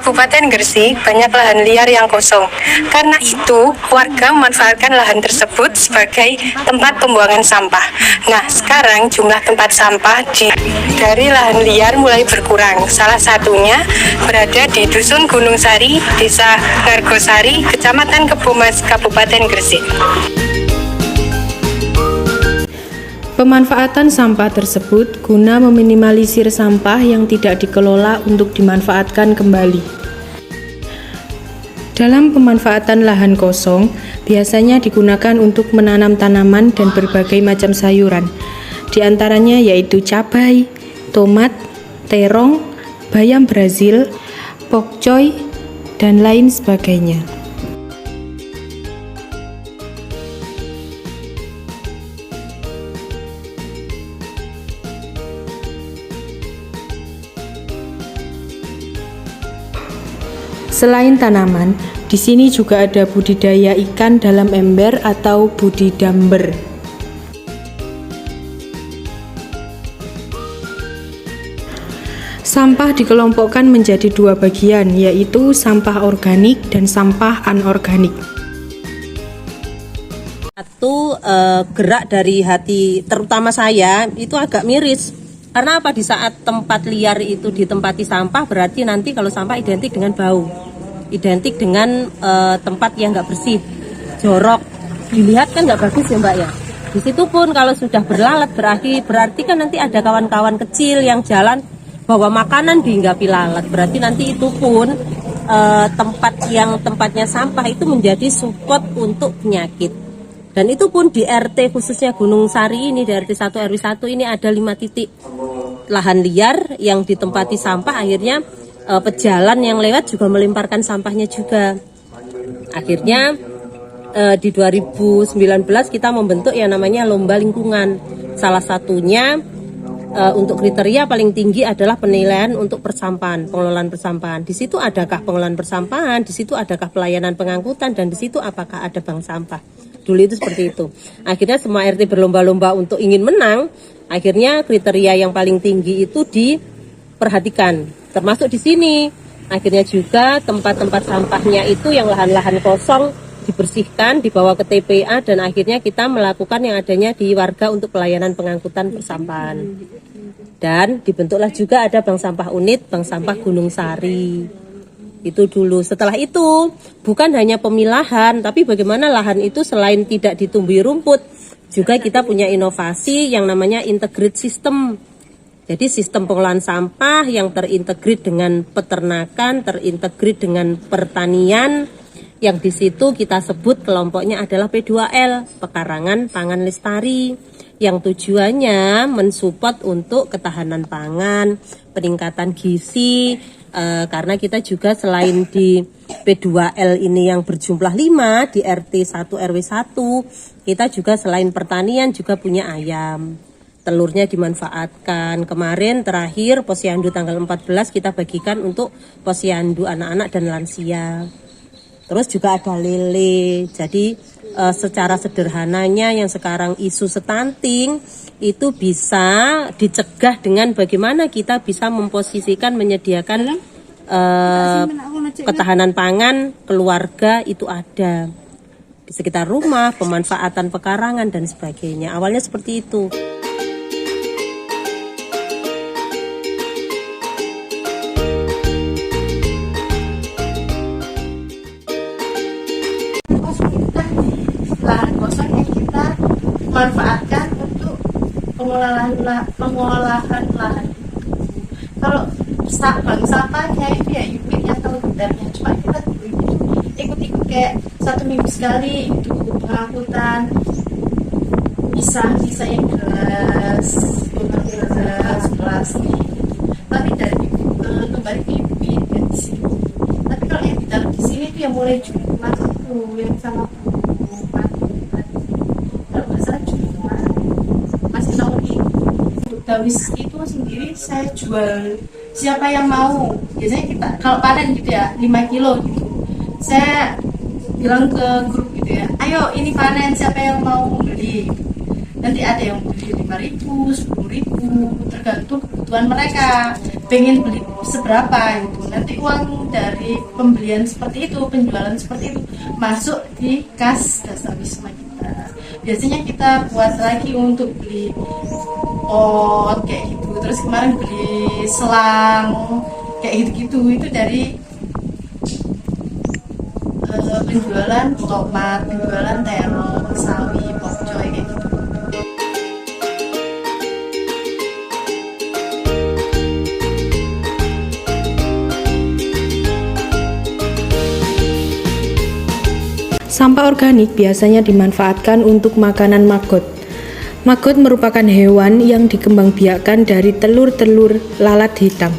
Kabupaten Gresik banyak lahan liar yang kosong. Karena itu, warga memanfaatkan lahan tersebut sebagai tempat pembuangan sampah. Nah, sekarang jumlah tempat sampah dari lahan liar mulai berkurang. Salah satunya berada di Dusun Gunung Sari, Desa Ngargosari, Kecamatan Kebomas, Kabupaten Gresik. Pemanfaatan sampah tersebut guna meminimalisir sampah yang tidak dikelola untuk dimanfaatkan kembali. Dalam pemanfaatan lahan kosong, biasanya digunakan untuk menanam tanaman dan berbagai macam sayuran. Di antaranya yaitu cabai, tomat, terong, bayam Brazil, pokcoy, dan lain sebagainya. Selain tanaman, di sini juga ada budidaya ikan dalam ember atau budidamber. Sampah dikelompokkan menjadi dua bagian, yaitu sampah organik dan sampah anorganik. Satu gerak dari hati, terutama saya, itu agak miris. Karena apa? Di saat tempat liar itu ditempati sampah, berarti nanti kalau sampah identik dengan bau, identik dengan tempat yang nggak bersih, jorok, dilihat kan nggak bagus ya Mbak ya. Di situ pun kalau sudah berlalat berarti kan nanti ada kawan-kawan kecil yang jalan bawa makanan dihinggapi lalat, berarti nanti itu pun tempatnya sampah itu menjadi support untuk penyakit. Dan itu pun di RT khususnya Gunung Sari ini, di RT 1 RW 1 ini ada 5 titik lahan liar yang ditempati sampah. Akhirnya pejalan yang lewat juga melemparkan sampahnya juga. Akhirnya di 2019 kita membentuk yang namanya lomba lingkungan. Salah satunya untuk kriteria paling tinggi adalah penilaian untuk persampahan, pengelolaan persampahan. Di situ adakah pengelolaan persampahan, di situ adakah pelayanan pengangkutan, dan di situ apakah ada bank sampah. Dulu itu seperti itu. Akhirnya semua RT berlomba-lomba untuk ingin menang. Akhirnya kriteria yang paling tinggi itu diperhatikan, termasuk di sini. Akhirnya juga tempat-tempat sampahnya itu yang lahan-lahan kosong dibersihkan, dibawa ke TPA, dan akhirnya kita melakukan yang adanya di warga untuk pelayanan pengangkutan persampahan. Dan dibentuklah juga ada bank sampah unit, bank sampah Gunung Sari. Itu dulu. Setelah itu bukan hanya pemilahan, tapi bagaimana lahan itu selain tidak ditumbuhi rumput, juga kita punya inovasi yang namanya integrated system. Jadi sistem pengolahan sampah yang terintegrit dengan peternakan, terintegrit dengan pertanian, yang di situ kita sebut kelompoknya adalah P2L, Pekarangan Pangan Lestari, yang tujuannya mensupport untuk ketahanan pangan, peningkatan gizi, karena kita juga selain di P2L ini yang berjumlah 5 di RT 1 RW 1, kita juga selain pertanian juga punya ayam. Telurnya dimanfaatkan. Kemarin terakhir posyandu tanggal 14 kita bagikan untuk posyandu anak-anak dan lansia. Terus juga ada lele. Jadi secara sederhananya yang sekarang isu stunting itu bisa dicegah dengan bagaimana kita bisa memposisikan, menyediakan ketahanan pangan keluarga itu ada di sekitar rumah, pemanfaatan pekarangan dan sebagainya. Awalnya seperti itu. Lahan kosong yang kita manfaatkan untuk pengolahan lahan. Kalau bank sampahnya itu ya unitnya atau bentarnya, cuma kita ikut-ikut kayak 1 minggu sekali untuk pengangkutan, bisa yang gelas plastik, tapi dari kembali ke unit kan di sini. Tapi kalau yang di dalam di sini itu yang mulai Jumat itu yang sama Dawis itu sendiri saya jual, siapa yang mau, biasanya kita kalau panen gitu ya 5 kilo gitu, saya bilang ke grup gitu ya, ayo ini panen, siapa yang mau beli. Nanti ada yang beli 5.000, 10.000, tergantung kebutuhan mereka. pengen beli seberapa itu, nanti uang dari pembelian seperti itu, penjualan seperti itu masuk di kas dasar wisma kita. Biasanya kita buat lagi untuk beli pot kayak gitu, terus kemarin beli selang kayak gitu-gitu, itu dari penjualan tomat, penjualan terong, sawi, pokcoy kayak gitu. Sampah organik biasanya dimanfaatkan untuk makanan maggot. Maggot merupakan hewan yang dikembangbiakkan dari telur-telur lalat hitam.